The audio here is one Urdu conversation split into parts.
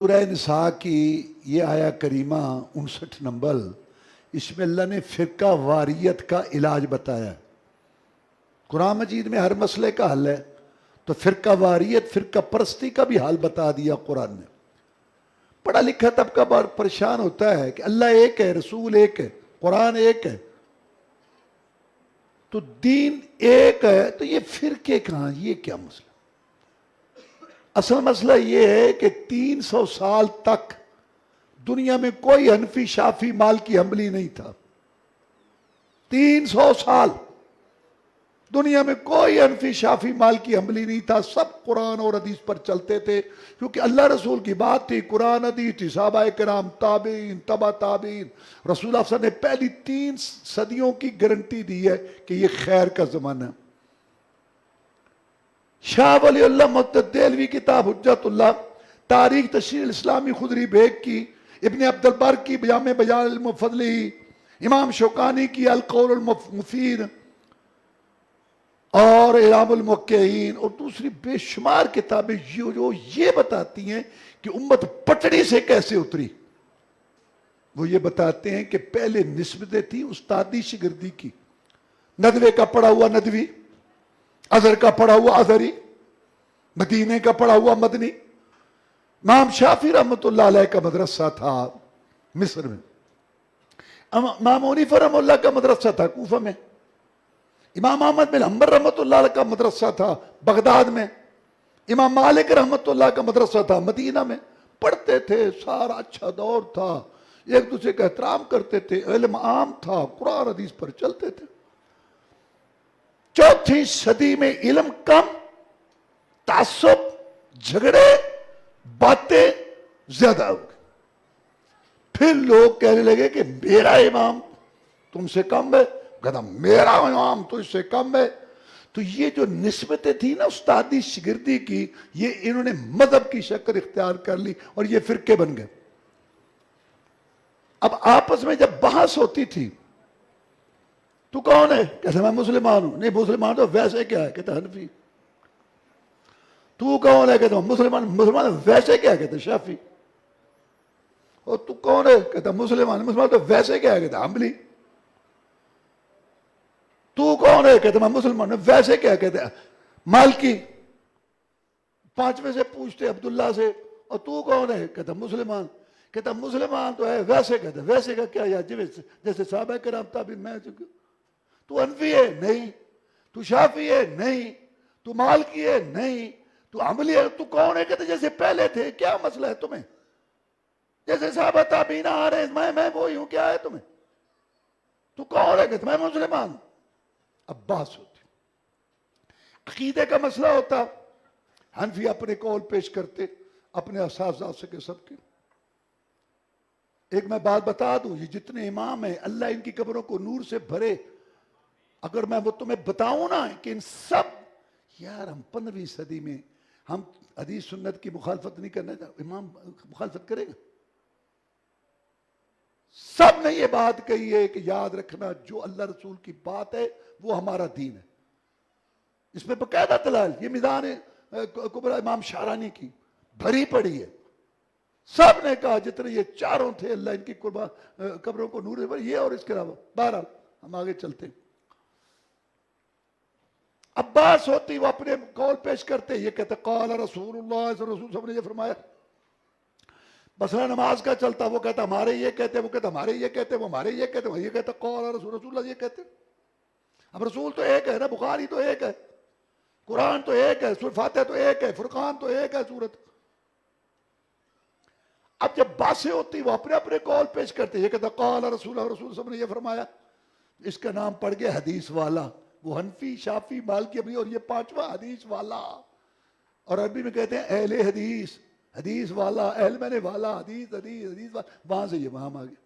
سورہ نساء کی یہ آیا کریمہ 59 نمبر، اس میں اللہ نے فرقہ واریت کا علاج بتایا ہے۔ قرآن مجید میں ہر مسئلے کا حل ہے، تو فرقہ واریت، فرقہ پرستی کا بھی حل بتا دیا قرآن نے۔ پڑھا لکھا طبقہ بار پریشان ہوتا ہے کہ اللہ ایک ہے، رسول ایک ہے، قرآن ایک ہے، تو دین ایک ہے، تو یہ فرقے کہاں، یہ کیا مسئلہ؟ اصل مسئلہ یہ ہے کہ 300 سال تک دنیا میں کوئی حنفی شافی مالکی حنبلی نہیں تھا۔ 300 سال دنیا میں کوئی حنفی شافی مالکی حنبلی نہیں تھا، سب قرآن اور حدیث پر چلتے تھے، کیونکہ اللہ رسول کی بات تھی، قرآن حدیث تھی، صحابہ کرام، تابعین، تبع تابعین۔ رسول اللہ صلی اللہ علیہ وسلم نے پہلی 3 صدیوں کی گارنٹی دی ہے کہ یہ خیر کا زمانہ ہے۔ شاہ ولی اللہ محدث دہلوی کتاب حجت اللہ، تاریخ تشریح الاسلامی خضری بیگ کی، ابن عبد البر کی جامع بیان علم و فضلی، امام شوکانی کی القول المفید اور اعلام الموقعین، اور دوسری بے شمار کتابیں جو یہ بتاتی ہیں کہ امت پٹڑی سے کیسے اتری۔ وہ یہ بتاتے ہیں کہ پہلے نسبتیں تھیں استادی شگردی کی، ندوے کا پڑھا ہوا ندوی، ازہر کا پڑھا ہوا ازہری، مدینے کا پڑھا ہوا مدنی۔ امام شافعی رحمۃ اللہ علیہ کا مدرسہ تھا مصر میں، امام حنیفہ رحمۃ اللہ کا مدرسہ تھا کوفہ میں، امام احمد بن حنبل رحمۃ اللہ علیہ کا مدرسہ تھا بغداد میں، امام مالک رحمۃ اللہ کا مدرسہ تھا مدینہ میں۔ پڑھتے تھے، سارا اچھا دور تھا، ایک دوسرے کا احترام کرتے تھے، علم عام تھا، قرآن حدیث پر چلتے تھے۔ 4تھی صدی میں علم کم، تعصب، جھگڑے، باتیں زیادہ ہو گئی۔ پھر لوگ کہنے لگے کہ میرا امام تم سے کم ہے، کہتا میرا امام تو اس سے کم ہے۔ تو یہ جو نسبتیں تھیں نا استادی شگردی کی، یہ انہوں نے مذہب کی شکل اختیار کر لی اور یہ فرقے بن گئے۔ اب آپس میں جب بحث ہوتی تھی، تو کون ہے؟ کہتا میں مسلمان ہوں۔ نہیں، مسلمان تو ویسے کیا ہے؟ کہتا حنفی۔ تو کون ہے؟ کہتا مسلمان ویسے کیا ہے؟ کہتا شافعی۔ اور تو کون ہے؟ کہتا مسلمان تو ویسے کیا ہے؟ کہتا حنبلی۔ تو کون ہے؟ کہتا میں مسلمان ویسے کیا ہے؟ کہتا مالکی۔ 5 میں سے پوچھتے عبداللہ سے، اور تو کون ہے؟ کہتا مسلمان۔ کہتا مسلمان تو ہے ویسے، کہتا ویسے کا کیا یا جیسے صحابہ کرام تابعین میں چکے۔ تو حنفی ہے؟ نہیں۔ تو شافعی ہے؟ نہیں۔ تو مالکی ہے؟ نہیں۔ تو حنبلی ہے؟ تو کون ہے؟ کہتے جیسے پہلے تھے، کیا مسئلہ ہے تمہیں؟ جیسے صحابہ تابعین آ رہے ہیں، میں وہی ہوں، کیا ہے تمہیں؟ تو کون ہے؟ کہتے میں مسلمان۔ اب بحث ہوتی، عقیدے کا مسئلہ ہوتا، حنفی اپنے قول پیش کرتے، اپنے اساتذہ سے کے سب کے۔ ایک میں بات بتا دوں، یہ جتنے امام ہیں اللہ ان کی قبروں کو نور سے بھرے، اگر میں وہ تمہیں بتاؤں نا کہ ان سب، یار ہم 15ویں صدی میں ہم حدیث سنت کی مخالفت نہیں کرنا چاہتے، امام مخالفت کرے گا؟ سب نے یہ بات کہی ہے کہ یاد رکھنا جو اللہ رسول کی بات ہے وہ ہمارا دین ہے۔ اس میں باقاعدہ دلائل، یہ میزان کبریٰ امام شعرانی کی بھری پڑی ہے۔ سب نے کہا، جتنے یہ چاروں تھے اللہ ان کی قبروں کو نور سے، یہ اور اس کے علاوہ۔ بہرحال ہم آگے چلتے ہیں۔ عباس ہوتی، وہ اپنے قول پیش کرتے، یہ کہتے قال رسول اللہ صلی اللہ علیہ وسلم نے یہ فرمایا۔ مسئلہ نماز کا چلتا، وہ کہتا ہمارے یہ کہتے، وہ کہتا ہمارے یہ کہتے، وہ ہمارے یہ کہتے، وہ یہ کہتا قال رسول اللہ یہ کہتے۔ اب رسول تو ایک ہے نا، بخاری تو ایک ہے، قرآن تو ایک ہے، سورۃ فاتحہ تو ایک ہے، فرقان تو ایک ہے سورت۔ اب جب باتیں ہوتی، وہ اپنے اپنے قول پیش کرتے، یہ کہتا قال رسول اللہ صلی اللہ علیہ وسلم نے یہ فرمایا۔ اس کا نام پڑ گیا حدیث والا۔ وہ حنفی، شافعی، مالکی، ابھی، اور یہ 5واں حدیث والا۔ اور عربی میں کہتے ہیں اہل حدیث، حدیث والا، اہل میں نے والا، حدیث حدیث حدیث والا، وہاں سے یہ وہاں آ گیا۔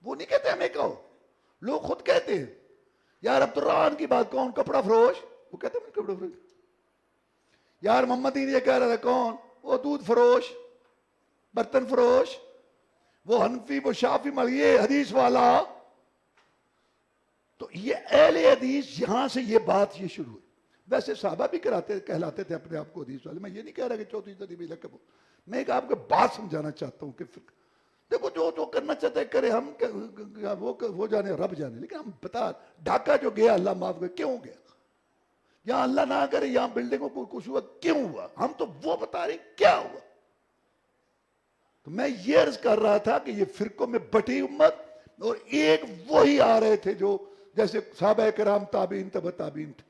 وہ نہیں کہتے ہمیں کہو، لوگ خود کہتے ہیں۔ یار عبدالرحمن کی بات کون؟ کپڑا فروش، وہ کہتے ہیں کپڑا فروش۔ یار محمد دین یہ کہہ رہا تھا، کون؟ وہ دودھ فروش، برتن فروش۔ وہ حنفی، وہ شافعی، یہ حدیث والا۔ تو یہ اہل حدیث، یہاں سے یہ بات یہ شروع ہوئی۔ ویسے صحابہ بھی کہلاتے تھے اپنے آپ کو حدیث والے، میں یہ نہیں کہہ رہا کہ 4تھی صدی میں لقب ہو، میں ایک آپ کو بات سمجھانا چاہتا ہوں کہ دیکھو جو کرنا چاہتا ہے کرے، ہم وہ جانے رب جانے، لیکن ہم بتا ڈھاکہ جو گیا اللہ معاف کرے کیوں گیا، یہاں اللہ نہ کرے یہاں بلڈنگوں کو کچھ ہوا کیوں ہوا، ہم تو وہ بتا رہے کیا ہوا. تو میں یہ عرض کر رہا تھا کہ یہ فرقوں میں بٹی امت، اور ایک وہی آ رہے تھے جو جیسے صحابہ کرام تابعین تبع تابعین تھے،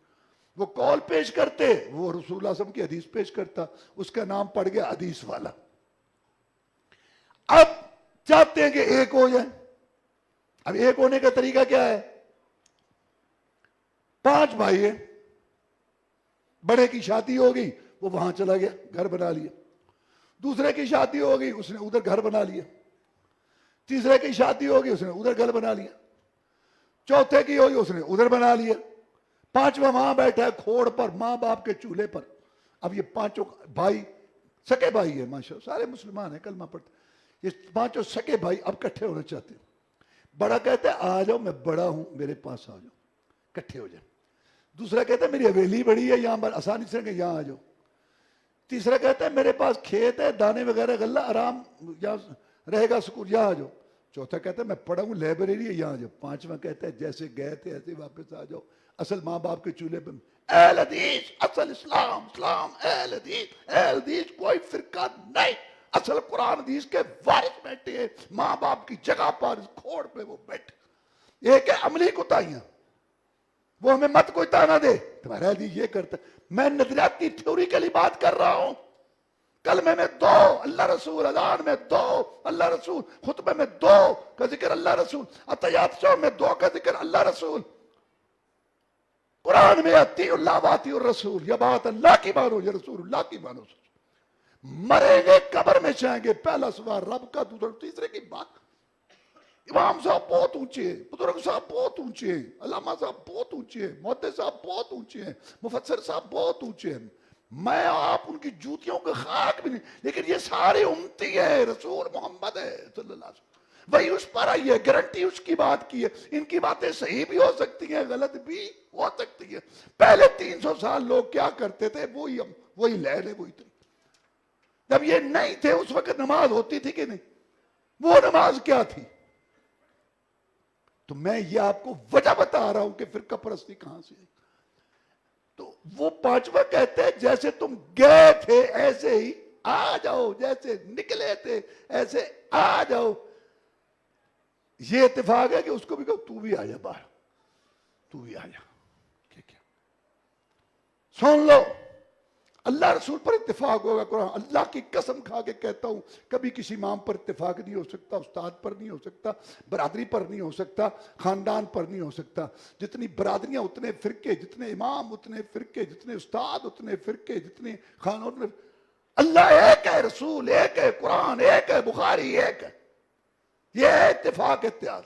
وہ قول پیش کرتے، وہ رسول اللہ صلی اللہ علیہ وسلم کی حدیث پیش کرتا، اس کا نام پڑ گیا حدیث والا. اب چاہتے ہیں کہ ایک ہو جائے. اب ایک ہونے کا طریقہ کیا ہے؟ 5 بھائی ہیں، بڑے کی شادی ہوگی وہ وہاں چلا گیا گھر بنا لیا، دوسرے کی شادی ہوگی اس نے ادھر گھر بنا لیا، تیسرے کی شادی ہوگی اس نے ادھر گھر بنا لیا، چوتھے کی ہوگی اس نے ادھر بنا لیا، 5واں وہاں بیٹھا ہے کھوڑ پر ماں باپ کے چولہے پر. اب یہ 5 بھائی سکے بھائی ہیں، ماشاء اللہ سارے مسلمان ہیں کلمہ پڑھتے، یہ 5 سکے بھائی اب کٹھے ہونا چاہتے ہیں. بڑا کہتا ہے آ جاؤ میں بڑا ہوں میرے پاس آ جاؤ، کٹھے ہو جائیں. دوسرا کہتا ہے میری حویلی بڑی ہے یہاں پر آسانی سے کہ یہاں آ جاؤ. تیسرا کہتا ہے میرے پاس کھیت ہے دانے وغیرہ غلہ آرام یہاں رہے گا سکون یہاں آ جاؤ. چوتھا کہتا ہے میں پڑھا ہوں لائبریری ہے یہاں آ جاؤ. 5واں کہتا ہے جیسے گئے تھے ایسے واپس آ جاؤ، اصل ماں باپ کے چولہے پہ. اہل حدیث اصل اسلام، اسلام اہل حدیث، اہل حدیث کوئی فرقہ نہیں، اصل قرآن حدیث کے وارث بیٹھے ہیں، ماں باپ کی جگہ پر کھوڑ پہ وہ بیٹھے. ایک ہے عملی کوتاہیاں، وہ ہمیں مت کوئی تانا دے تمہارا حدیث یہ کرتا. میں نظریات کی تھیوری کے لیے بات کر رہا ہوں. کلمے میں 2 اللہ رسول، اذان میں 2 اللہ رسول، خطبے میں 2 کا ذکر اللہ رسول، عطیات شو میں 2 کا ذکر اللہ رسول. قرآن میں اطیعوا اللہ واطیعوا الرسول، یا بات اللہ کی مانو یا رسول اللہ کی مانو. مریں گے قبر میں جائیں گے، پہلا سوال رب کا، دوسرا تیسرے کی بات. امام صاحب بہت اونچے ہیں، بزرگ صاحب بہت اونچے ہیں، علامہ صاحب بہت اونچے ہیں، محدث صاحب بہت اونچے ہیں، مفسر صاحب بہت اونچے ہیں. میں آپ ان کی جوتیوں کے خاک بھی نہیں، لیکن یہ سارے امتی ہیں، رسول محمد ہے صلی اللہ علیہ وسلم، وہی اس پر آئی ہے، گارنٹی اس کی بات کی ہے. ان کی باتیں صحیح بھی ہو سکتی ہیں غلط بھی ہو سکتی ہیں. پہلے 300 سال لوگ کیا کرتے تھے وہی لہر ہے، وہی تھی. جب یہ نہیں تھے اس وقت نماز ہوتی تھی کہ نہیں؟ وہ نماز کیا تھی؟ تو میں یہ آپ کو وجہ بتا رہا ہوں کہ فرقہ پرستی کہاں سے ہے. تو وہ 5واں کہتے ہیں جیسے تم گئے تھے ایسے ہی آ جاؤ، جیسے نکلے تھے ایسے آ جاؤ. یہ اتفاق ہے کہ اس کو بھی کہو تو بھی آ جا باہر، تو بھی آ جا. ٹھیک ہے، سن لو اللہ رسول پر اتفاق ہوگا. قرآن اللہ کی قسم کھا کے کہتا ہوں کبھی کسی امام پر اتفاق نہیں ہو سکتا، استاد پر نہیں ہو سکتا، برادری پر نہیں ہو سکتا، خاندان پر نہیں ہو سکتا. جتنی برادریاں اتنے فرقے، جتنے امام اتنے فرقے، جتنے استاد اتنے فرقے، جتنے خاندان. اللہ ایک ہے، رسول ایک ہے، قرآن ایک ہے، بخاری ایک ہے. یہ ہے اتفاق اتحاد.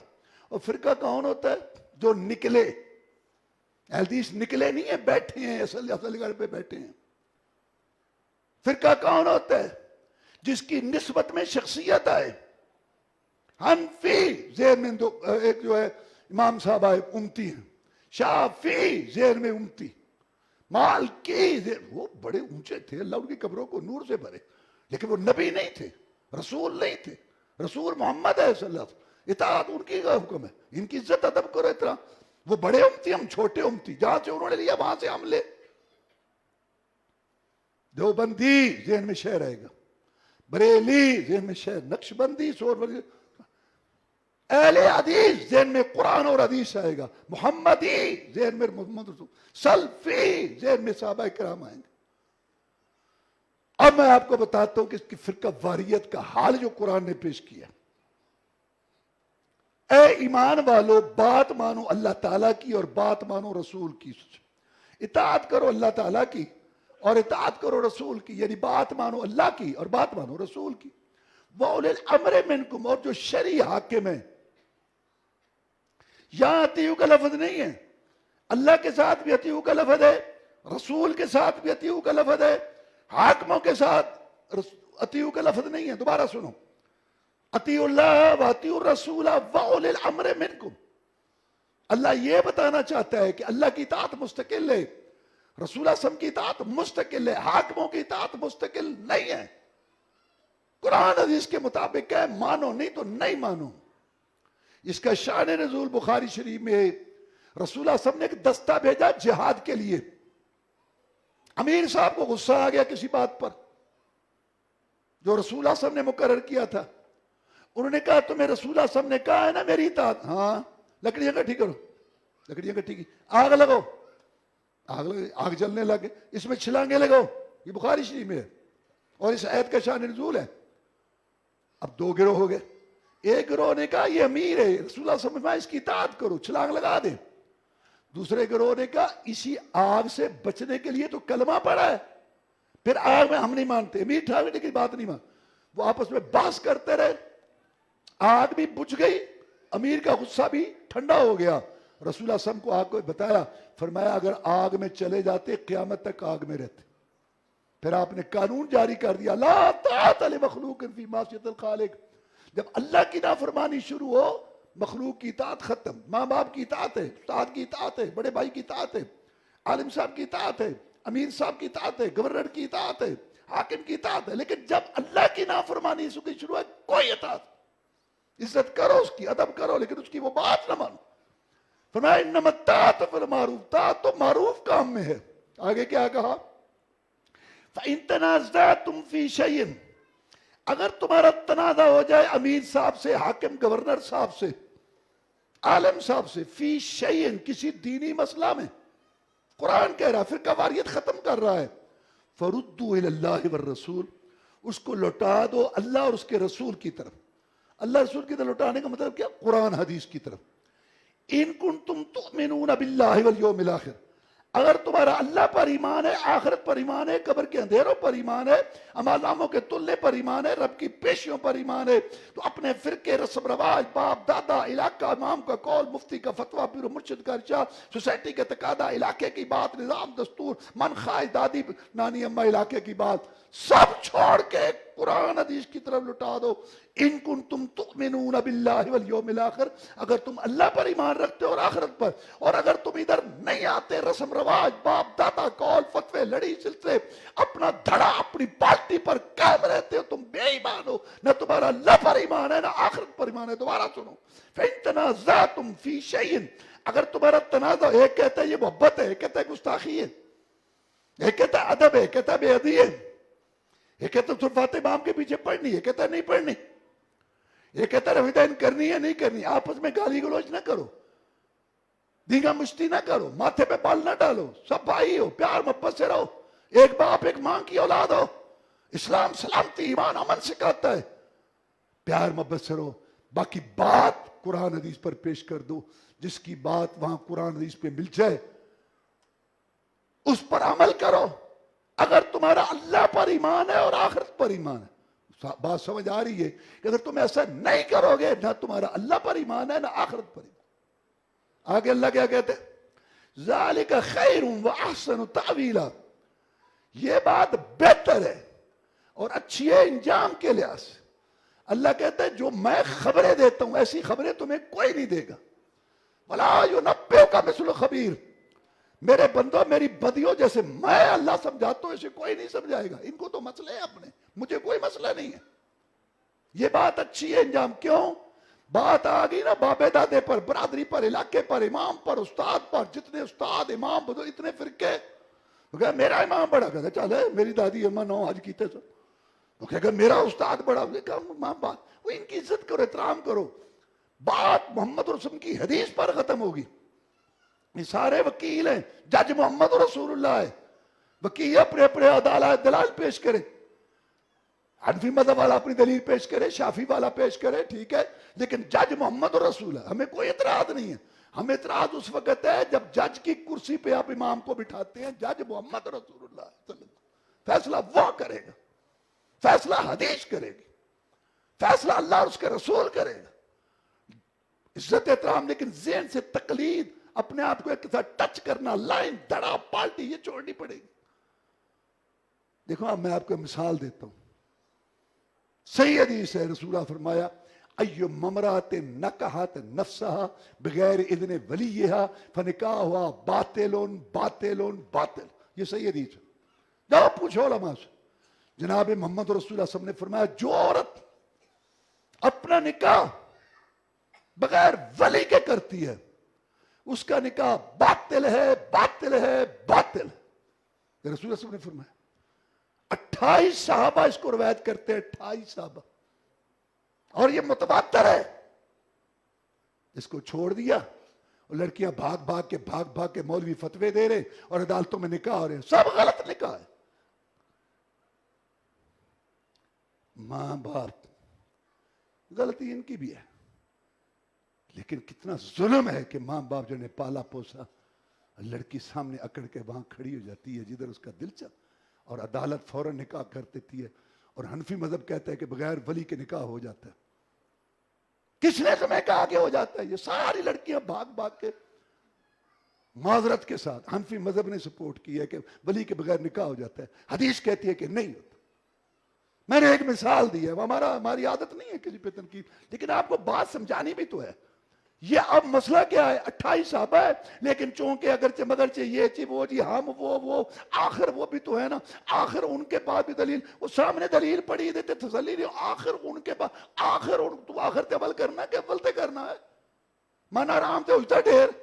اور فرقہ کون ہوتا ہے؟ جو نکلے. حدیث نکلے نہیں ہیں، بیٹھے ہیں، اصل گھر پہ بیٹھے ہیں. فرقہ کون ہوتا ہے؟ جس کی نسبت میں شخصیت آئے. حنفی ذہن میں ایک جو ہے امام صاحب آئے امتی ہیں، شافعی ذہن میں امتی، مالکی وہ بڑے اونچے تھے، اللہ ان کی قبروں کو نور سے بھرے، لیکن وہ نبی نہیں تھے، رسول نہیں تھے. رسول محمد ہے صلی اللہ علیہ وسلم، اطاعت ان کی حکم ہے. ان کی عزت ادب کرو احترام. وہ بڑے امتی، ہم چھوٹے امتی، جہاں سے انہوں نے لیا وہاں سے ہم لے. دیوبندی ذہن میں شے رہے گا، بریلی ذہن میں شے، نقش بندی اہل حدیث ذہن میں قرآن اور حدیث آئے گا، محمدی ذہن میں محمد رسول، سلفی ذہن میں صحابہ کرام آئیں گے. اب میں آپ کو بتاتا ہوں کہ اس کی فرقہ واریت کا حال جو قرآن نے پیش کیا. اے ایمان والو بات مانو اللہ تعالیٰ کی اور بات مانو رسول کی. اطاعت کرو اللہ تعالیٰ کی اور اطاعت کرو رسول کی، یعنی بات مانو اللہ کی اور بات مانو رسول کی. وَأُولِي الْأَمْرِ مِنْكُمْ، اور جو شرعی حاکم ہیں. یہاں اطیعوا کا لفظ نہیں ہے، اللہ کے ساتھ بھی اطیعوا کا لفظ ہے، رسول کے ساتھ بھی اطیعوا کا لفظ ہے، حاکموں کے ساتھ اطیعوا کا لفظ نہیں ہے. دوبارہ سنو، اطیعوا اللہ واطیعوا الرسول وَأُولِي الْأَمْرِ مِنْكُمْ. اللہ یہ بتانا چاہتا ہے کہ اللہ کی اطاعت مستقل ہے، رسول اللہ صلی اللہ علیہ وسلم کی اطاعت مستقل ہے، حاکموں کی اطاعت مستقل نہیں ہے. قرآن حدیث کے مطابق ہے، مانو نہیں تو نہیں مانو۔ اس کا شان نزول بخاری شریف میں رسول اللہ صلی اللہ علیہ وسلم نے ایک دستہ بھیجا جہاد کے لیے۔ امیر صاحب کو غصہ آ گیا کسی بات پر جو رسول اللہ صلی اللہ علیہ وسلم نے مقرر کیا تھا۔ انہوں نے کہا تمہیں رسول اللہ صلی اللہ علیہ وسلم نے کہا ہے نا میری اطاعت، ہاں لکڑیاں کٹھی کرو، لکڑیاں کٹھی کی، آگ لگاؤ، آگ جلنے لگے، اس میں چھلانگے لگاؤ، یہ بخاری شریف میں ہے اور اس آیت کا شان نزول ہے۔ اب دو گروہ ہو گئے، ایک گروہ نے کہا یہ امیر ہے، رسول اللہ صلی اللہ علیہ وسلم اس کی اطاعت کرو، چھلانگ لگا دیں۔ دوسرے گروہ نے کہا اسی آگ سے بچنے کے لیے تو کلمہ پڑا ہے، پھر آگ میں ہم نہیں مانتے، امیر ٹھاکر کی بات نہیں مان۔ وہ آپس میں بحث کرتے رہے، آگ بھی بجھ گئی، امیر کا غصہ بھی ٹھنڈا ہو گیا۔ رسول اللہ صلی اللہ علیہ وسلم کو آگ کو بتایا، فرمایا اگر آگ میں چلے جاتے قیامت تک آگ میں رہتے۔ پھر آپ نے قانون جاری کر دیا، لا طاعت لمخلوق فی معصیۃ الخالق۔ جب اللہ کی نافرمانی شروع ہو، مخلوق کی اطاعت ختم۔ ماں باپ کی اطاعت ہے، استاد کی اطاعت ہے، بڑے بھائی کی اطاعت ہے، عالم صاحب کی اطاعت ہے، امیر صاحب کی اطاعت ہے، گورنر کی اطاعت ہے، حاکم کی اطاعت ہے، لیکن جب اللہ کی نافرمانی شروع ہے کوئی اطاعت۔ عزت کرو اس کی، ادب کرو، لیکن اس کی وہ بات نہ مانو۔ فرمایا انما الطاعۃ فی المعروف، طاعت تو معروف کام میں ہے۔ آگے کیا کہا؟ فَإِن تَنَازَعْتُمْ فِي شَيْءٍ، اگر تمہارا تنازع ہو جائے امیر صاحب سے، حاکم گورنر صاحب سے، عالم صاحب سے، فی شیئن کسی دینی مسئلہ میں، قرآن کہہ رہا ہے، فرقہ واریت ختم کر رہا ہے، فَرُدُّوا إِلَى اللَّهِ وَالرَّسُولِ، اس کو لوٹا دو اللہ اور اس کے رسول کی طرف۔ اللہ رسول کی طرف لوٹانے کا مطلب کیا؟ قرآن حدیث کی طرف۔ ان کنتم تؤمنون باللہ والیوم الآخر، اگر تمہارا اللہ پر ایمان ہے، آخرت پر ایمان ہے، قبر کے اندھیروں پر ایمان ہے، اعمال ناموں کے تلنے پر ایمان ہے، رب کی پیشیوں پر ایمان ہے، تو اپنے فرقے، رسم رواج، باپ دادا، علاقہ، امام کا قول، مفتی کا فتویٰ، پیر و مرشد کا ارشاد، سوسائٹی کا تقاضا، علاقے کی بات، نظام دستور، من خواہش، دادی نانی اماں علاقے کی بات، سب چھوڑ کے قرآن حدیث کی طرف لٹا دو۔ ان کنتم تؤمنون باللہ والیوم الآخر، اگر تم اللہ پر ایمان رکھتے ہو اور آخرت پر، اور اگر تم ادھر نہیں آتے، رسم رواج، باپ دادا، قول، فتوے، لڑی سلسلے، اپنا دھڑا اپنی پارٹی پر قائم رہتے ہو، تم بے ایمان ہو، نہ تمہارا اللہ پر ایمان ہے نہ آخرت پر ایمان ہے۔ دوبارہ سنو، فَإِن تَنَازَعْتُمْ فِي شَيْءٍ، اگر تمہارا تنازع، ایک کہتا ہے یہ محبت ہے، ایک کہتا ہے گستاخی ہے، ایک کہتا ہے ادب ہے، ایک کہتا ہے بے ادبی ہے، ایک کہتا ہے صرفات امام کے پیچھے پڑھنی ہے، کہتا ہے نہیں پڑھنی، ایک کہتا ہے رفیدین کرنی ہے نہیں کرنی۔ آپس میں گالی گلوچ نہ کرو، دیگا مشتی نہ کرو، ماتھے پہ بال نہ ڈالو، سب بھائی ہو، پیار محبت سے رہو، ایک باپ ایک ماں کی اولاد ہو۔ اسلام سلامتی، ایمان، امن سکھاتا ہے، پیار محبت سے رہو۔ باقی بات قرآن حدیث پر پیش کر دو، جس کی بات وہاں قرآن حدیث پہ مل جائے اس پر عمل کرو۔ اگر تمہارا اللہ پر ایمان ہے اور آخرت پر ایمان ہے، بات سمجھ آ رہی ہے کہ اگر تم ایسا نہیں کرو گے، نہ تمہارا اللہ پر ایمان ہے نہ آخرت پر ایمان۔ آگے اللہ کیا کہتے ہیں؟ ذالک خیر واحسن تاویلا، یہ بات بہتر ہے اور اچھی ہے انجام کے لحاظ سے۔ اللہ کہتا ہے جو میں خبریں دیتا ہوں ایسی خبریں تمہیں کوئی نہیں دے گا۔ ولا ینبئک مثل خبیر، میرے بندوں میری بدیوں جیسے میں اللہ سمجھاتا ہوں اسے کوئی نہیں سمجھائے گا۔ ان کو تو مسئلے ہیں اپنے، مجھے کوئی مسئلہ نہیں ہے۔ یہ بات اچھی ہے انجام، کیوں؟ بات آ گئی نا بابے دادے پر، برادری پر، علاقے پر، امام پر، استاد پر، جتنے استاد امام بدو اتنے فرقے، تو کہ میرا امام بڑا، کہتا چل ہے میری دادی اماں نو حج کیتے سو، تو کہ میرا استاد بڑا، وہ ان کی عزت کرو، احترام کرو۔ بات محمد رسول کی حدیث پر ختم ہوگی۔ یہ سارے وکیل ہیں، جج محمد رسول اللہ ہے، وکیل اپنے اپنے عدالت دلال پیش کرے، حنفی مذہب والا اپنی دلیل پیش کرے، شافی والا پیش کرے، ٹھیک ہے، لیکن جج محمد رسول ہے، ہمیں کوئی اعتراض نہیں ہے۔ ہمیں اعتراض اس وقت ہے جب جج کی کرسی پہ آپ امام کو بٹھاتے ہیں، جج محمد رسول اللہ صلی اللہ علیہ وسلم، فیصلہ وہ کرے گا، فیصلہ حدیث کرے گی، فیصلہ اللہ اور اس کے رسول کرے گا۔ عزت احترام، لیکن ذہن سے تقلید، اپنے آپ کو ایک ساتھ ٹچ کرنا، لائن دھڑا پالٹی، یہ چھوڑنی پڑے گی۔ دیکھو اب میں آپ کو مثال دیتا ہوں، صحیح حدیث ہے، رسول اللہ فرمایا ایو ممرات نکحت نفسها بغیر اذن ولیہا فنکاحها باطل باطل باطل، یہ صحیح حدیث ہے، جاؤ پوچھو علماء سے، جناب محمد رسول اللہ صلی اللہ علیہ وسلم نے فرمایا جو عورت اپنا نکاح بغیر ولی کے کرتی ہے اس کا نکاح باطل ہے، باطل ہے، باطل ہے۔ رسول اللہ صلی اللہ علیہ وسلم نے فرمایا 28 صحابہ اس کو روایت کرتے ہیں، 28 صحابہ، اور یہ متواتر ہے۔ اس کو چھوڑ دیا اور لڑکیاں بھاگ بھاگ کے مولوی فتوے دے رہے اور عدالتوں میں نکاح ہو رہے ہیں، سب غلط نکاح ہے۔ ماں باپ غلطی ان کی بھی ہے، لیکن کتنا ظلم ہے کہ ماں باپ جو نے پالا پوسا، لڑکی سامنے اکڑ کے وہاں کھڑی ہو جاتی ہے جدھر اس کا دل چاہ، اور عدالت فوراً نکاح کر دیتی ہے، اور حنفی مذہب کہتا ہے کہ بغیر ولی کے نکاح ہو جاتا ہے۔ کس نے تمہیں کہا کہ ہو جاتا ہے؟ یہ ساری لڑکیاں بھاگ کے معذرت کے ساتھ حنفی مذہب نے سپورٹ کی ہے کہ ولی کے بغیر نکاح ہو جاتا ہے، حدیث کہتی ہے کہ نہیں ہوتا۔ میں نے ایک مثال دی ہے، ہماری عادت نہیں ہے کسی پہ تنقید، لیکن آپ کو بات سمجھانی بھی تو ہے۔ یہ اب مسئلہ کیا ہے؟ 28 صحابہ ہے، لیکن چونکہ اگرچہ مگرچہ یہ چی وہ جی ہم وہ آخر وہ بھی تو ہے نا، آخر ان کے پاس بھی دلیل، وہ سامنے دلیل پڑی دیتے تسلی نہیں، آخر ان کے پاس تو آخر تے عمل کرنا ہے کہ اول تے کرنا ہے؟ من آرام تے اجتا ڈھیر،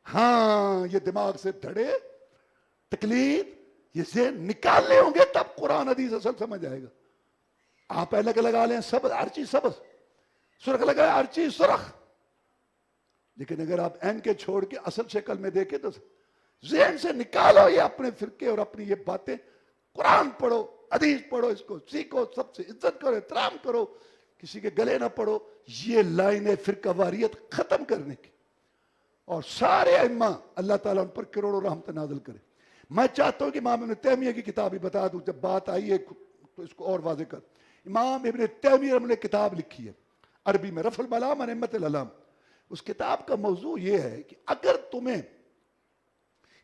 ہاں یہ دماغ سے دھڑے تقلید یہ ذہن نکالنے ہوں گے تب قرآن حدیث اصل سمجھ آئے گا۔ آپ الگ لگا لیں سبز، ہر چیز سبز، سرخ لگائے ہر چیز سرخ، لیکن اگر آپ این کے چھوڑ کے اصل شکل میں دیکھیں تو ذہن سے نکالو یہ اپنے فرقے اور اپنی یہ باتیں، قرآن پڑھو، حدیث پڑھو، اس کو سیکھو، سب سے عزت کرو، احترام کرو، کسی کے گلے نہ پڑو۔ یہ لائن ہے فرقہ واریت ختم کرنے کی، اور سارے ائمہ اللہ تعالیٰ ان پر کروڑوں رحمت نازل کرے۔ میں چاہتا ہوں کہ امام ابن تیمیہ کی کتاب ہی بتا دوں، جب بات آئی ہے تو اس کو اور واضح کر۔ امام ابن تیمیہ نے کتاب لکھی ہے عربی میں، رفع الملام عن ائمۃ الاعلام۔ اس کتاب کا موضوع یہ ہے کہ اگر تمہیں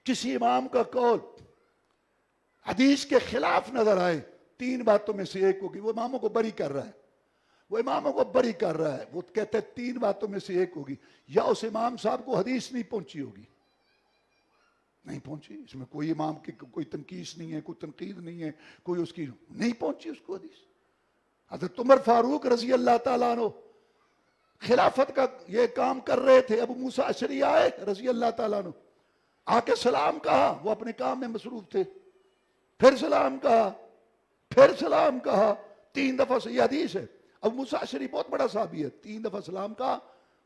کسی امام کا قول حدیث کے خلاف نظر آئے، 3 باتوں میں سے ایک ہوگی، وہ اماموں کو بری کر رہا ہے، وہ اماموں کو بری کر رہا ہے، وہ کہتے ہیں 3 باتوں میں سے ایک ہوگی، یا اس امام صاحب کو حدیث نہیں پہنچی ہوگی، نہیں پہنچی، اس میں کوئی امام کی کوئی تنقیص نہیں ہے، کوئی تنقید نہیں ہے، کوئی اس کی نہیں پہنچی اس کو حدیث۔ حضرت عمر فاروق رضی اللہ تعالیٰ عنہ خلافت کا یہ کام کر رہے تھے، ابو موسیٰ اشعری آئے رضی اللہ تعالیٰ عنہ، آ کے سلام کہا، وہ اپنے کام میں مصروف تھے، پھر سلام کہا، پھر سلام کہا، 3 دفعہ سے، یہ حدیث ہے، ابو موسیٰ اشعری بہت بڑا صحابی ہے، 3 دفعہ سلام کہا،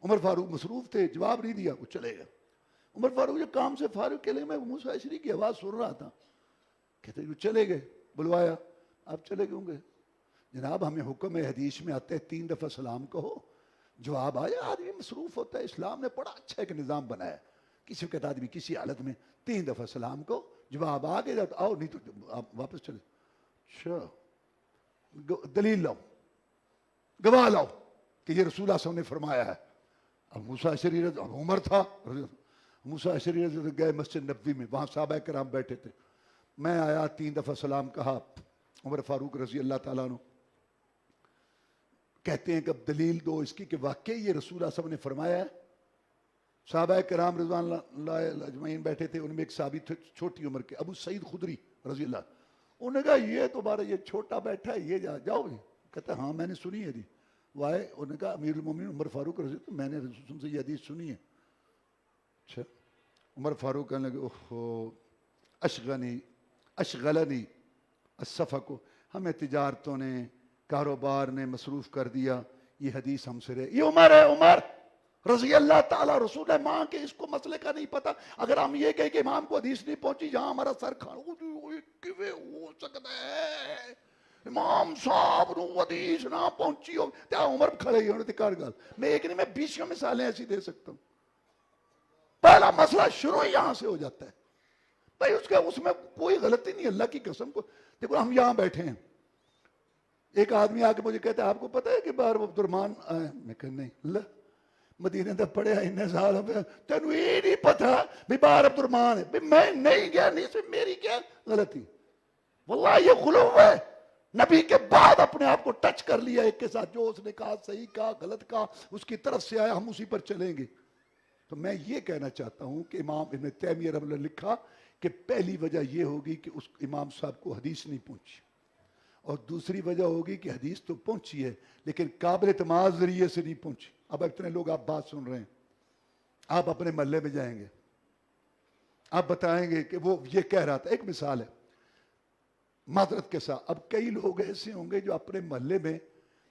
عمر فاروق مصروف تھے، جواب نہیں دیا، وہ چلے گئے۔ عمر فاروق جو کام سے فارغ کے لئے میں ابو موسیٰ اشعری کی آواز سن رہا تھا، کہتے ہیں چلے گئے، بلوایا، آپ چلے گئے ہوں گے، جناب ہمیں حکم ہے حدیث میں آتے ہیں 3 دفعہ سلام کہو، جواب آیا، آدمی مصروف ہوتا ہے، اسلام نے بڑا اچھا ایک نظام بنایا ہے، کسی وقت آدمی کسی حالت میں 3 دفعہ سلام کو جواب آ گیا تو آؤ، نہیں تو آپ واپس چلے۔ اچھا دلیل لاؤ، گواہ لاؤ کہ یہ رسول اللہ صلی اللہ علیہ وسلم نے فرمایا ہے۔ اب موسیٰ اشعری عمر تھا، موسیٰ اشعری گئے مسجد نبوی میں، وہاں صحابہ کرام بیٹھے تھے، میں آیا، 3 دفعہ سلام کہا، عمر فاروق رضی اللہ تعالیٰ عنہ کہتے ہیں کہ اب دلیل دو اس کی کہ واقعی یہ رسول اللہ صلی اللہ علیہ وسلم نے فرمایا ہے۔ صحابہ کرام رضوان اللہ اجمعین بیٹھے تھے، ان میں ایک صحابی تھے چھوٹی عمر کے، ابو سعید خدری رضی اللہ، انہوں نے کہا یہ تمہارا یہ چھوٹا بیٹھا ہے، یہ جاؤ گے؟ کہتا ہے ہاں میں نے سنی ہے جی، وہ آئے، انہوں نے کہا امیر المومنین عمر فاروق رضی اللہ، میں نے رسول سے یہ حدیث سنی ہے۔ اچھا، عمر فاروق کہنے لگے اوہو اشغلنی الصفق، ہمیں تجارتوں نے، کاروبار نے مصروف کر دیا، یہ حدیث ہم سے رہے۔ یہ عمر ہے، عمر رضی اللہ تعالیٰ، رسول ہے، ماں کے اس کو مسئلے کا نہیں پتا۔ اگر ہم یہ کہیں کہ امام کو حدیث نہیں پہنچی، جہاں ہمارا سر کھانا کیویں ہو سکتا ہے امام صاحب نو حدیث نہ پہنچی ہو، کیا عمر کھڑے ہی ہونے کار گل، میں ایک نہیں میں 20 مثالیں ایسی دے سکتا ہوں۔ پہلا مسئلہ شروع یہاں سے ہو جاتا ہے بھائی، اس میں کوئی غلطی نہیں، اللہ کی قسم کو دیکھو، ہم یہاں بیٹھے ہیں، ایک آدمی آ کے مجھے کہتا ہے آپ کو پتا ہے کہ بار عبد الرحمان آئے؟ میں کہا نہیں، اللہ مدینے تک پڑھے اتنے سال ہو گئے، تینوں یہ نہیں پتا بھی بار عبد الرحمان ہے؟ بھی میں نہیں گیا، نہیں سے میری کیا غلطی؟ واللہ یہ غلو ہے، نبی کے بعد اپنے آپ کو ٹچ کر لیا ایک کے ساتھ، جو اس نے کہا صحیح کہا غلط کہا اس کی طرف سے آیا، ہم اسی پر چلیں گے۔ تو میں یہ کہنا چاہتا ہوں کہ امام ابن تیمیہ رحمہ اللہ نے لکھا کہ پہلی وجہ یہ ہوگی کہ اس امام صاحب کو حدیث نہیں پہنچی، اور دوسری وجہ ہوگی کہ حدیث تو پہنچی ہے لیکن قابل اعتماد ذریعے سے نہیں پہنچی. اب اتنے لوگ آپ بات سن رہے ہیں, آپ اپنے محلے میں جائیں گے, آپ بتائیں گے کہ وہ یہ کہہ رہا تھا. ایک مثال ہے معذرت کے ساتھ, اب کئی لوگ ایسے ہوں گے جو اپنے محلے میں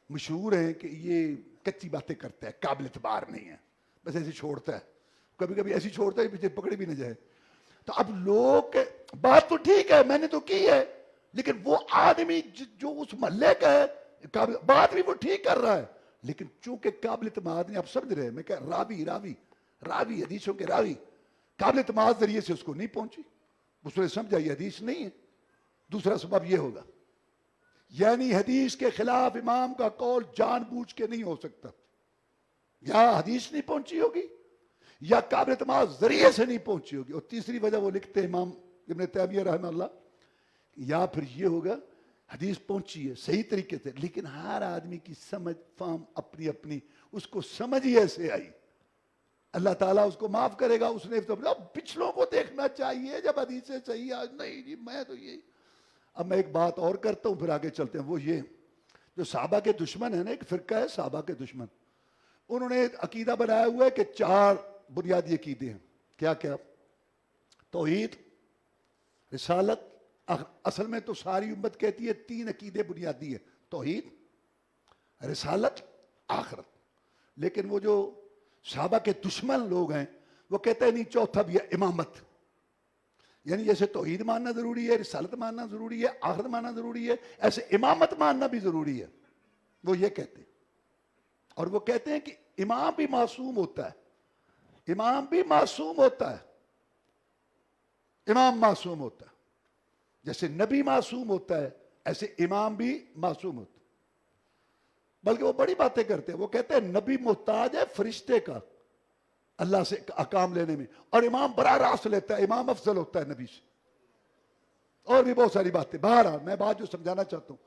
مشہور ہیں کہ یہ کچی باتیں کرتا ہے, قابل اعتبار نہیں ہے, بس ایسے چھوڑتا ہے, کبھی کبھی ایسی چھوڑتا ہے پیچھے پکڑی بھی نہ جائے. تو اب لوگ بات تو ٹھیک ہے, میں نے تو کی ہے, لیکن وہ آدمی جو اس محلے کا ہے بات بھی وہ ٹھیک کر رہا ہے, لیکن چونکہ قابل اعتماد نہیں, آپ سمجھ رہے ہیں میں کہ راوی حدیثوں کے راوی قابل اعتماد ذریعے سے اس کو نہیں پہنچی, اس نے سمجھا یہ حدیث نہیں ہے. دوسرا سبب یہ ہوگا, یعنی حدیث کے خلاف امام کا قول جان بوجھ کے نہیں ہو سکتا, یا حدیث نہیں پہنچی ہوگی یا قابل اعتماد ذریعے سے نہیں پہنچی ہوگی. اور تیسری وجہ وہ لکھتے امام ابن تیمیہ رحمہ اللہ, یا پھر یہ ہوگا حدیث پہنچی ہے صحیح طریقے سے لیکن ہر آدمی کی سمجھ فہم اپنی اپنی, اس کو سمجھ ہی ایسے آئی, اللہ تعالیٰ اس کو معاف کرے گا. اس نے پچھلوں کو دیکھنا چاہیے جب حدیثیں صحیح آج نہیں جی میں تو یہی. اب میں ایک بات اور کرتا ہوں پھر آگے چلتے ہیں, وہ یہ جو صحابہ کے دشمن ہیں نا, ایک فرقہ ہے صحابہ کے دشمن, انہوں نے عقیدہ بنایا ہوا ہے کہ 4 بنیادی عقیدے ہیں. کیا کیا؟ توحید, رسالت, اصل میں تو ساری امت کہتی ہے 3 عقیدے بنیادی ہیں, توحید, رسالت, آخرت. لیکن وہ جو صحابہ کے دشمن لوگ ہیں وہ کہتے ہیں نہیں چوتھا بھی ہے, امامت. یعنی جیسے توحید ماننا ضروری ہے, رسالت ماننا ضروری ہے, آخرت ماننا ضروری ہے, ایسے امامت ماننا بھی ضروری ہے. وہ یہ کہتے ہیں, اور وہ کہتے ہیں کہ امام بھی معصوم ہوتا ہے, امام بھی معصوم ہوتا ہے, امام معصوم ہوتا ہے. جیسے نبی معصوم ہوتا ہے ایسے امام بھی معصوم ہوتا ہے. بلکہ وہ بڑی باتیں کرتے ہیں, وہ کہتے ہیں نبی محتاج ہے فرشتے کا اللہ سے احکام لینے میں, اور امام براہ راست لیتا ہے, امام افضل ہوتا ہے نبی سے. اور بھی بہت ساری باتیں. بہرحال میں بات جو سمجھانا چاہتا ہوں,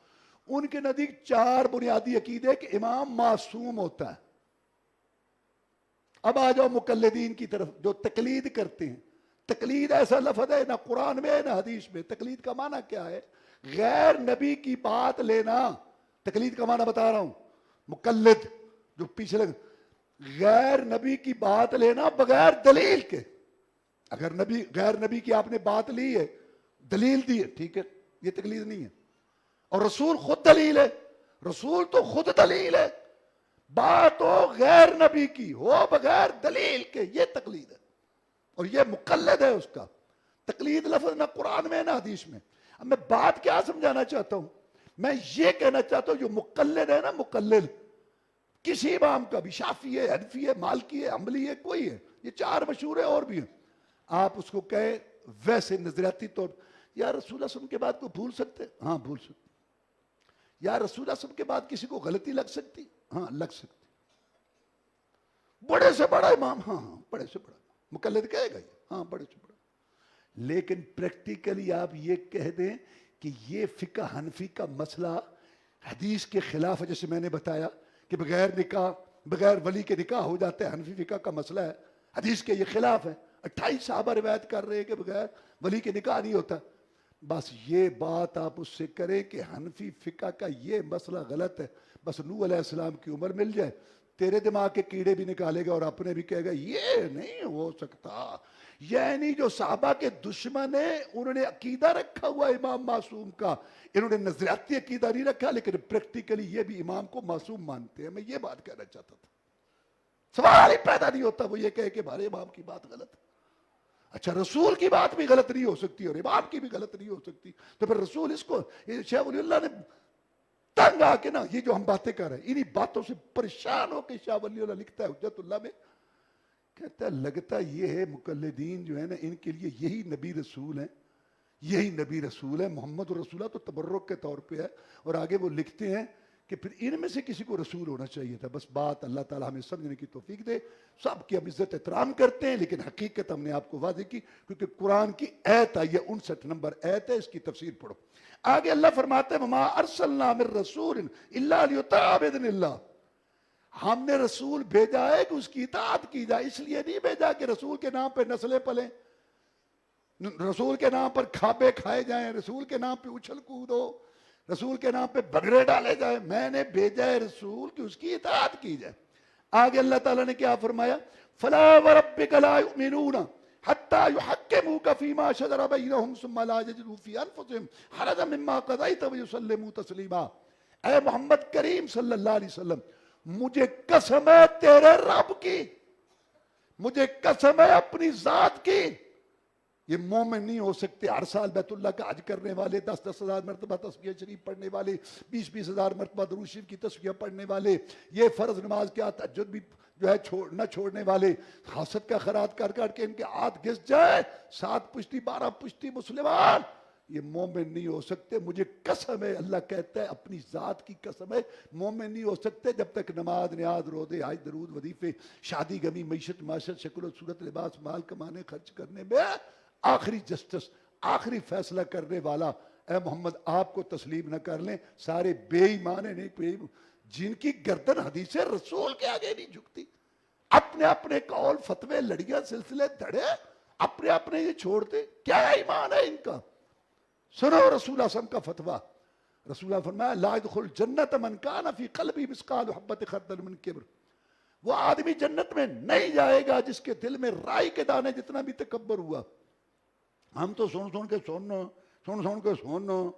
ان کے نزدیک 4 بنیادی عقیدے کہ امام معصوم ہوتا ہے. اب آ جاؤ مقلدین کی طرف جو تقلید کرتے ہیں. تقلید ایسا لفظ ہے نہ قرآن میں نہ حدیث میں. تقلید کا معنی کیا ہے؟ غیر نبی کی بات لینا. تقلید کا معنی بتا رہا ہوں. مقلد جو پیچھے لگ, غیر نبی کی بات لینا بغیر دلیل کے. اگر غیر نبی کی آپ نے بات لی ہے, دلیل دی ہے, ٹھیک ہے, یہ تقلید نہیں ہے. اور رسول خود دلیل ہے, رسول تو خود دلیل ہے. بات ہو غیر نبی کی ہو بغیر دلیل کے, یہ تقلید ہے, اور یہ مقلد ہے اس کا. تقلید لفظ نہ قرآن میں نہ حدیث میں. اب میں بات کیا سمجھانا چاہتا ہوں, میں یہ کہنا چاہتا ہوں جو مقلد ہے نا, مقلد کسی امام کا بھی, شافعی ہے, حنفی ہے, مالکی ہے, حنبلی ہے, کوئی ہے, یہ 4 مشہور ہے اور بھی ہیں. آپ اس کو کہیں ویسے نظریاتی طور یا رسول اللہ صلی اللہ علیہ وسلم کے بعد کو بھول سکتے؟ ہاں بھول سکتے. یا رسول اللہ صلی اللہ علیہ وسلم کے بعد کسی کو غلطی لگ سکتی؟ ہاں لگ سکتی. بڑے سے بڑا امام, ہاں بڑے سے بڑا مقلد کہے گا یہ, ہاں بڑے سے بڑا. لیکن پریکٹیکلی آپ یہ کہہ دیں کہ یہ فقہ حنفی کا مسئلہ حدیث کے خلاف ہے, جیسے میں نے بتایا کہ بغیر ولی کے نکاح ہو جاتا ہے, حنفی فقہ کا مسئلہ ہے, حدیث کے یہ خلاف ہے. 28 صحابہ روایت کر رہے ہیں کہ بغیر ولی کے نکاح نہیں ہوتا. بس یہ بات آپ اس سے کریں کہ حنفی فقہ کا یہ مسئلہ غلط ہے, بس نوح علیہ السلام کی عمر مل جائے, تیرے دماغ کے کیڑے بھی نکالے گا اور اپنے بھی کہے گا یہ نہیں ہو سکتا. یعنی جو صحابہ کے دشمن ہیں انہوں نے عقیدہ رکھا ہوا امام معصوم کا, انہوں نے نظریاتی عقیدہ نہیں رکھا, لیکن پریکٹیکلی یہ بھی امام کو معصوم مانتے ہیں. میں یہ بات کہنا چاہتا تھا. سوال ہی پیدا نہیں ہوتا وہ یہ کہے کہ ہمارے امام کی بات غلط ہے. اچھا رسول کی بات بھی غلط نہیں ہو سکتی اور امام کی بھی غلط نہیں ہو سکتی, تو پھر رسول اس کو, شیخ ولی اللہ نے تنگ آ کے نا یہ جو ہم باتیں کر رہے ہیں انہی باتوں سے پریشان ہو کے شاہ ولی اللہ لکھتا ہے حجت اللہ میں, کہتا ہے لگتا یہ ہے مقلدین جو ہے نا ان کے لیے یہی نبی رسول ہیں, یہی نبی رسول ہے. محمد رسول اللہ تو تبرک کے طور پہ ہے, اور آگے وہ لکھتے ہیں کہ پھر ان میں سے کسی کو رسول ہونا چاہیے تھا. بس بات اللہ تعالیٰ ہمیں سمجھنے کی توفیق دے. سب کی ہم عزت احترام کرتے ہیں, لیکن حقیقت ہم نے آپ کو واضح کی کیونکہ قرآن کی آیت آئی ہے, 59 نمبر آیت ہے, اس کی تفسیر پڑھو. آگے اللہ فرماتے ہیں وما ارسلنا من رسول الا لیطاع باذن اللہ. ہم نے رسول بھیجا ہے کہ اس کی اطاعت کی جائے, اس لیے نہیں بھیجا کہ رسول کے نام پہ نسلیں پلیں, رسول کے نام پر کھابے کھائے جائیں, رسول کے نام پہ اچھل کود ہو, رسول کے نام پہ بگڑے ڈالے جائے. میں نے بھیجا ہے رسول کہ اس کی اطاعت کی جائے. آگے اللہ تعالیٰ نے کیا فرمایا؟ فلا وربک لا یؤمنون حتی یحکموک فیما شجر بینہم ثم لا یجدوا فی انفسہم حرجا مما قضیت ویسلموا تسلیما. اے محمد کریم صلی اللہ علیہ وسلم، مجھے قسم ہے تیرے رب کی، مجھے قسم ہے اپنی ذات کی، یہ مومن نہیں ہو سکتے ہر سال بیت اللہ کا حج کرنے والے، 10,000 مرتبہ تسبیح شریف پڑھنے والے، 20,000 مرتبہ درود شریف کی تسبیح پڑھنے والے، یہ فرض نماز کیا تہجد بھی جو ہے نہ چھوڑنے والے، حسد کا خیرات کر کر کے ان کے ہاتھ گھس جائے، 7 پشتی 12 پشتی مسلمان، یہ مومن نہیں ہو سکتے. مجھے قسم ہے، اللہ کہتا ہے اپنی ذات کی قسم ہے، مومن نہیں ہو سکتے جب تک نماز نیاز روزے حج درود وظیفے شادی غمی معیشت معاشرت شکل و صورت لباس مال کمانے خرچ کرنے میں آخری جسٹس آخری فیصلہ کرنے والا اے محمد آپ کو تسلیم نہ کر لیں. سارے بے ایمان ہیں جن کی گردن حدیث رسول کے آگے نہیں جھکتی، اپنے اپنے قول فتوے لڑیاں سلسلے دھڑے اپنے اپنے یہ چھوڑتے. کیا ایمان ہے ان کا؟ سنو رسول اللہ صلی اللہ علیہ وسلم کا فتویٰ. رسول اللہ فرمایا لا يدخل جنت من کان فی قلبی مثقال حبۃ خردل من کبر. وہ آدمی جنت میں نہیں جائے گا جس کے دل میں رائی کے دانے جتنا بھی تکبر ہوا. ہم تو سن کے سنو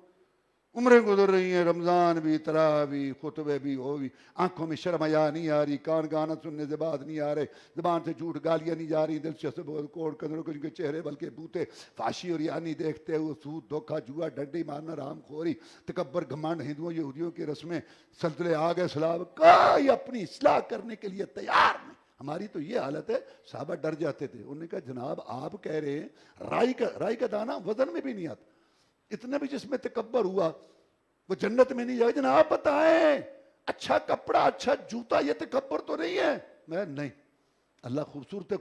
عمریں گزر رہی ہیں، رمضان بھی، تراویح، خطبے بھی، ہو بھی، آنکھوں میں شرم حیا نہیں آ رہی، کان گانا سننے سے بات نہیں آ رہے، زبان سے جھوٹ گالیاں نہیں جا رہی، دل سے کوڑ قدروں کے چہرے بلکہ بوتے فاشی اور یعنی دیکھتے ہوئے سود دھوکہ جوا ڈنڈی مارنا رام خوری تکبر گھمنڈ ہندوؤں یہودیوں کی رسمیں سلسلے آگے سلاب کوئی اپنی اصلاح کرنے کے لیے تیار نہیں. ہماری تو یہ حالت ہے. صحابہ ڈر جاتے تھے، انہوں نے کہا جناب آپ کہہ رہے ہیں رائی کا دانہ وزن میں بھی نہیں آتا، اتنا بھی جس میں تکبر ہوا وہ جنت میں نہیں جائے. جناب بتائیں اچھا کپڑا اچھا جوتا یہ تکبر تو نہیں ہے؟ میں نہیں، اللہ خوبصورتی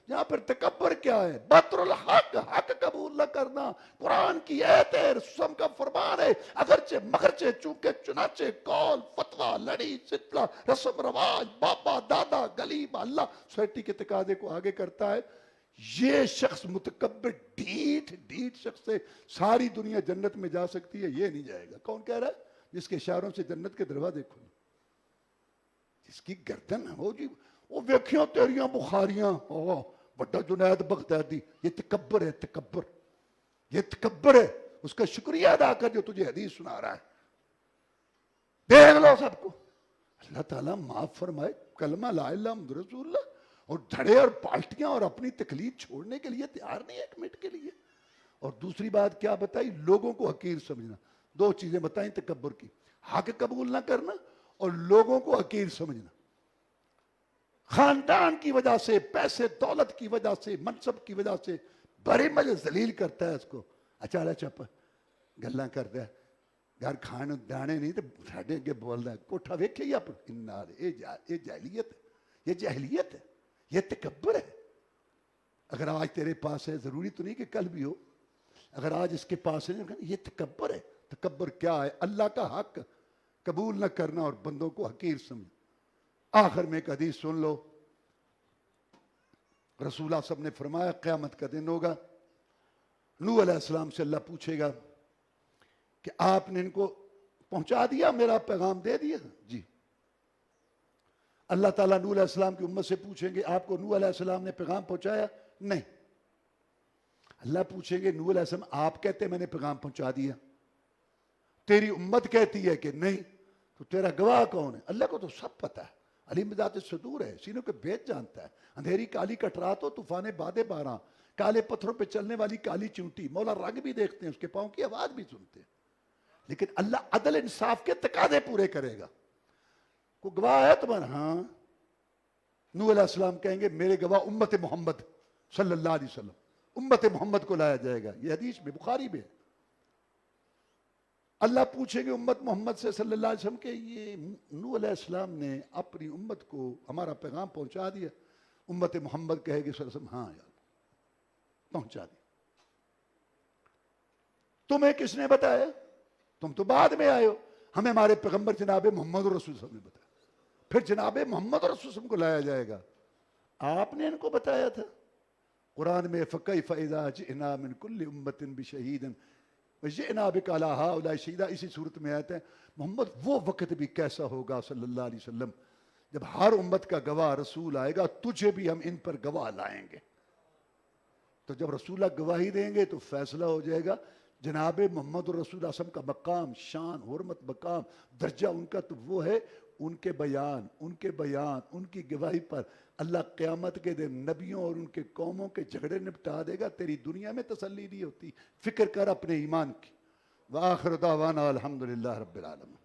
یہاں پر تکبر کیا ہے؟ بطر الحق، حق قبول نہ کرنا. قرآن کی آیت ہے، رسول کا فرمان ہے، اگرچہ مگرچہ چونکہ چنانچہ قول فتویٰ لڑی ستلا رسم رواج بابا دادا گلی محلہ سوسائٹی کے تقاضے کو آگے کرتا ہے. یہ شخص متکبر ڈھیٹ شخص سے ساری دنیا جنت میں جا سکتی ہے، یہ نہیں جائے گا. کون کہہ رہا ہے؟ جس کے اشاروں سے جنت کے دروازے کھولے، جس کی گردن ہو جی وہ ویکھیاں تیریاں بخاریاں بڑا جنید بغدادی. یہ تکبر ہے، یہ تکبر ہے. اس کا شکریہ ادا کر جو تجھے حدیث سنا رہا ہے. دیکھ لو سب کو. اللہ تعالیٰ معاف فرمائے. کلمہ لا الہ محمد رسول اللہ اور دھڑے اور پالٹیاں اور اپنی تقلید چھوڑنے کے لیے تیار نہیں ایک منٹ کے لیے. اور دوسری بات کیا بتائی؟ لوگوں کو حقیر سمجھنا. 2 چیزیں بتائیں تکبر کی: حق قبول نہ کرنا اور لوگوں کو حقیر سمجھنا. خاندان کی وجہ سے، پیسے دولت کی وجہ سے، منصب کی وجہ سے بڑے مجھے ذلیل کرتا ہے. اس کو اچھا چپ گلاں کرتا ہے، گھر کھان دانے نہیں تو ساڈے اگے بولدا ہے. کوٹھا ویکھے ہی اپنا انار. یہ جاہلیت ہے، یہ تکبر ہے. اگر آج تیرے پاس ہے، ضروری تو نہیں کہ کل بھی ہو، اگر آج اس کے پاس ہے، یہ تکبر ہے. تکبر کیا ہے؟ اللہ کا حق قبول نہ کرنا اور بندوں کو حقیر سمجھنا. آخر میں ایک حدیث سن لو. رسول اللہ صلی اللہ علیہ وسلم نے فرمایا قیامت کا دن ہوگا، نوح علیہ السلام سے اللہ پوچھے گا کہ آپ نے ان کو پہنچا دیا، میرا پیغام دے دیا؟ جی. اللہ تعالیٰ نوح علیہ السلام کی امت سے پوچھیں گے آپ کو نوح علیہ السلام نے پیغام پہنچایا؟ نہیں. اللہ پوچھیں گے نوح علیہ السلام آپ کہتے میں نے پیغام پہنچا دیا، تیری امت کہتی ہے کہ نہیں، تو تیرا گواہ کون ہے؟ اللہ کو تو سب پتہ ہے، علیم بذات الصدور ہے، سینوں کے بھید جانتا ہے. اندھیری کالی کٹرات ہو، طوفانے بادے باراں، کالے پتھروں پہ چلنے والی کالی چونٹی، مولا رنگ بھی دیکھتے ہیں، اس کے پاؤں کی آواز بھی سنتے ہیں. لیکن اللہ عدل انصاف کے تقاضے پورے کرے گا. کوئی گواہ ہے تمہارا؟ ہاں. نوح علیہ السلام کہیں گے میرے گواہ امت محمد صلی اللہ علیہ وسلم، امت محمد کو لایا جائے گا. یہ حدیث میں بخاری میں ہے. اللہ پوچھیں گے امت محمد سے صلی اللہ علیہ وسلم کہ یہ نوح علیہ السلام نے اپنی امت کو ہمارا پیغام پہنچا دیا؟ امت محمد کہے گی صلی اللہ علیہ وسلم ہاں یار پہنچا دیا. تمہیں کس نے بتایا؟ تم تو بعد میں آئے ہو. ہمیں ہمارے پیغمبر جناب محمد رسول صلی اللہ علیہ وسلم نے بتایا. پھر جناب محمد رسول صلی اللہ علیہ وسلم کو لایا جائے گا. آپ نے ان کو بتایا تھا. قرآن میں فَكَيْفَ إِذَا جِئْنَا مِنْ كُلِّ أُمَّةٍ بِشَهِيدٍ وَجِئْنَا بِكَ عَلَىٰ هَٰؤُلَاءِ شَهِيدًا، اسی صورت میں آتے ہیں محمد وہ وقت بھی کیسا ہوگا صلی اللہ علیہ وسلم جب ہر امت کا گواہ رسول آئے گا، تجھے بھی ہم ان پر گواہ لائیں گے۔ تو جب رسول اللہ گواہی دیں گے تو فیصلہ ہو جائے گا۔ جناب محمد رسول اللہ صلی اللہ علیہ وسلم کا مقام، شان، حرمت، مقام، درجہ ان کا تو وہ ہے، ان کے بیان، ان کی گواہی پر اللہ قیامت کے دن نبیوں اور ان کے قوموں کے جھگڑے نپٹا دے گا۔ تیری دنیا میں تسلی نہیں ہوتی، فکر کر اپنے ایمان کی۔ وآخر دعوانا الحمدللہ رب العالمین۔